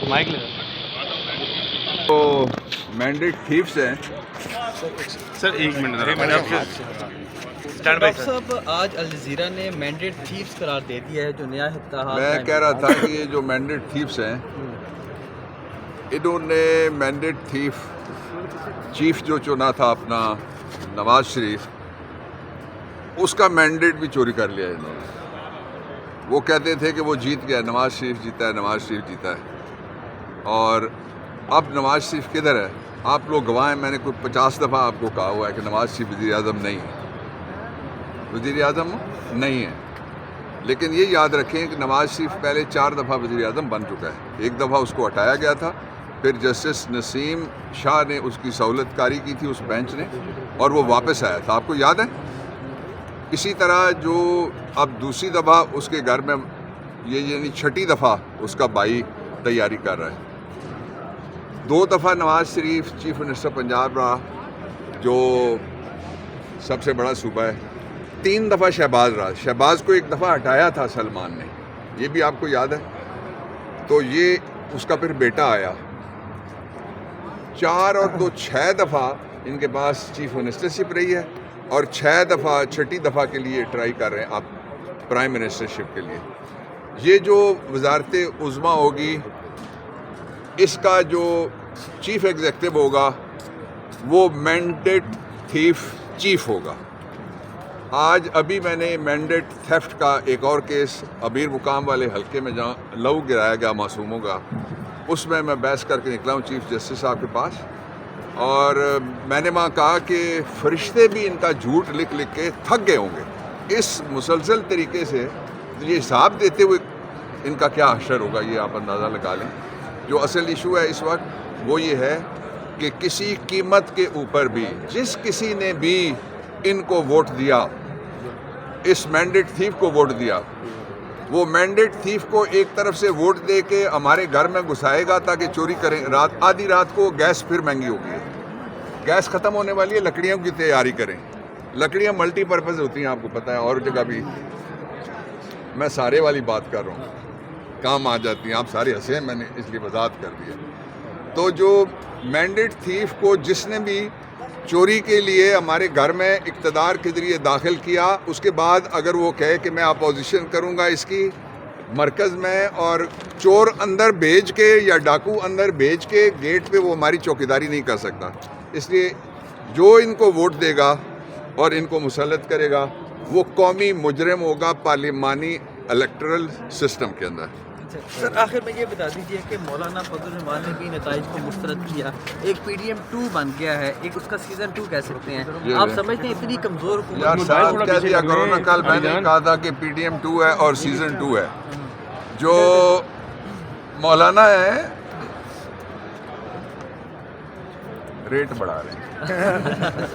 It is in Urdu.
مائک لے تو مینڈیٹ تھیفس ہیں. سر ایک منٹ ڈاکٹر صاحب آج الجزیرہ نے مینڈیٹ تھیفس قرار دے دیا ہے جو نیا اتحاد. میں کہہ رہا تھا کہ یہ جو مینڈیٹ تھیفس ہیں انہوں نے مینڈیٹ تھیف چیف جو چنا تھا اپنا نواز شریف، اس کا مینڈیٹ بھی چوری کر لیا انہوں نے. وہ کہتے تھے کہ وہ جیت گیا، نواز شریف جیتا ہے، نواز شریف جیتا ہے. اور اب نواز شریف کدھر ہے؟ آپ لوگ گواہ ہیں. میں نے کوئی 50 دفعہ آپ کو کہا ہوا ہے کہ نواز شریف وزیر اعظم نہیں ہے، وزیر اعظم نہیں ہے. لیکن یہ یاد رکھیں کہ نواز شریف پہلے 4 دفعہ وزیر اعظم بن چکا ہے. ایک دفعہ اس کو ہٹایا گیا تھا، پھر جسٹس نسیم شاہ نے اس کی سہولت کاری کی تھی، اس بینچ نے، اور وہ واپس آیا تھا. آپ کو یاد ہے؟ اسی طرح جو اب دوسری دفعہ اس کے گھر میں یہ یعنی 6ٹھی دفعہ اس کا بھائی تیاری کر رہا ہے. 2 دفعہ نواز شریف چیف منسٹر پنجاب رہا جو سب سے بڑا صوبہ ہے. 3 دفعہ شہباز رہا. شہباز کو ایک دفعہ ہٹایا تھا سلمان نے، یہ بھی آپ کو یاد ہے. تو یہ اس کا پھر بیٹا آیا. 4 اور 2 6 دفعہ ان کے پاس چیف منسٹرشپ رہی ہے، اور 6 دفعہ 6ٹھی دفعہ کے لیے ٹرائی کر رہے ہیں آپ پرائم منسٹرشپ کے لیے. یہ جو وزارت عظمیٰ ہوگی، اس کا جو چیف ایگزیکٹو ہوگا وہ مینڈیٹ تھیف چیف ہوگا. آج ابھی میں نے مینڈیٹ تھیفٹ کا ایک اور کیس ابیر مقام والے حلقے میں جہاں لہو گرایا گیا معصوموں کا، اس میں بحث کر کے نکلا ہوں چیف جسٹس صاحب کے پاس. اور میں نے وہاں کہا کہ فرشتے بھی ان کا جھوٹ لکھ لکھ کے تھک گئے ہوں گے. اس مسلسل طریقے سے یہ حساب دیتے ہوئے ان کا کیا حشر ہوگا، یہ آپ اندازہ لگا لیں. جو اصل ایشو ہے اس وقت وہ یہ ہے کہ کسی قیمت کے اوپر بھی جس کسی نے بھی ان کو ووٹ دیا، اس مینڈیٹ تھیف کو ووٹ دیا، وہ مینڈیٹ تھیف کو ایک طرف سے ووٹ دے کے ہمارے گھر میں گھسائے گا تاکہ چوری کریں. آدھی رات کو گیس پھر مہنگی ہو گئی ہے، گیس ختم ہونے والی ہے، لکڑیوں کی تیاری کریں. لکڑیاں ملٹی پرپز ہوتی ہیں، آپ کو پتہ ہے، اور جگہ بھی. میں سارے والی بات کر رہا ہوں، کام آ جاتی ہیں. آپ سارے ہنسے ہیں، میں نے اس لیے وضاحت کر دی ہے. تو جو مینڈیٹ تھیف کو جس نے بھی چوری کے لیے ہمارے گھر میں اقتدار کے ذریعے داخل کیا، اس کے بعد اگر وہ کہے کہ میں اپوزیشن کروں گا اس کی مرکز میں، اور چور اندر بھیج کے یا ڈاکو اندر بھیج کے گیٹ پہ وہ ہماری چوکیداری نہیں کر سکتا. اس لیے جو ان کو ووٹ دے گا اور ان کو مسلط کرے گا وہ قومی مجرم ہوگا پارلیمانی الیکٹرل سسٹم کے اندر. سر آخر میں یہ بتا دیجیے کہ مولانا فضل الرحمان نے بھی نتائج کو مسترد کیا، ایک PDM 2 بن گیا ہے، ایک اس کا سیزن 2 کہہ سکتے ہیں. آپ سمجھتے ہیں اتنی کمزور یار حکومت ساتھ کہہ دیا کرو نا. کل میں نے کہا تھا کہ PDM 2 ہے اور سیزن 2 ہے. جو مولانا ہے ریٹ بڑھا رہے ہیں.